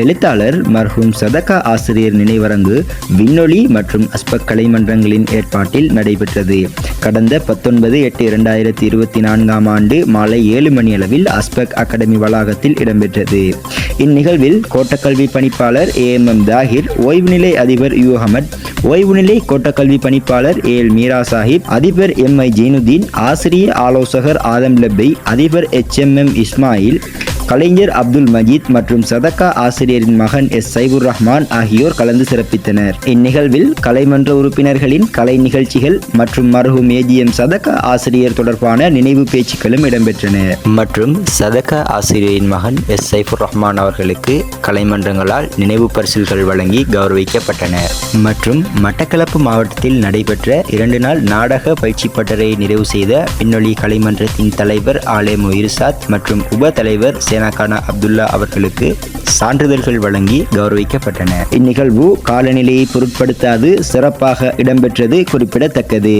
எழுத்தாளர் மர்ஹூம் சதகா ஆசிரியர் நினைவரங்கு விண்ணொலி மற்றும் அஸ்பக் கலைமன்றங்களின் ஏற்பாட்டில் நடைபெற்றது. கடந்த 19/8/2024 ஆண்டு மாலை 7 மணியளவில் அஸ்பக் அகாடமி வளாகத்தில் இடம்பெற்றது. இந்நிகழ்வில் கோட்டக்கல்வி பணிப்பாளர் AMM தாஹிர், ஓய்வுநிலை அதிபர் யூ அஹமட், ஓய்வுநிலை கோட்டக்கல்வி பணிப்பாளர் AL மீரா சாஹிப், அதிபர் MI ஜீனுதீன், ஆசிரிய ஆலோசகர் ஆதம் லெப்பை, அதிபர் HMM இஸ்மாயில், கலைஞர் அப்துல் மஜீத் மற்றும் சதகா ஆசிரியரின் மகன் சைபுர் ரஹ்மான் ஆகியோர் கலந்து சிறப்பித்தனர். இந்நிகழ்வில் கலைமன்ற உறுப்பினர்களின் கலை நிகழ்ச்சிகள் மற்றும் மர்ஹூம் AGM சதகா ஆசிரியர் தொடர்பான நினைவு பேச்சுக்களும் இடம்பெற்றன. மற்றும் சதகா ஆசிரியரின் மகன் சைபுர் ரஹ்மான் அவர்களுக்கு கலைமன்றங்களால் நினைவு பரிசில்கள் வழங்கி கௌரவிக்கப்பட்டன. மற்றும் மட்டக்களப்பு மாவட்டத்தில் நடைபெற்ற 2 நாள் நாடக பயிற்சி பட்டறையை நிறைவு செய்த விண்ணொலி கலைமன்றத்தின் தலைவர் ஆலேமு இர்சாத் மற்றும் உப தலைவர் சேனாக்கான அப்துல்லா அவர்களுக்கு சான்றிதழ்கள் வழங்கி கௌரவிக்கப்பட்டன. இந்நிகழ்வு காலநிலையை பொருட்படுத்தாது சிறப்பாக இடம்பெற்றது குறிப்பிடத்தக்கது.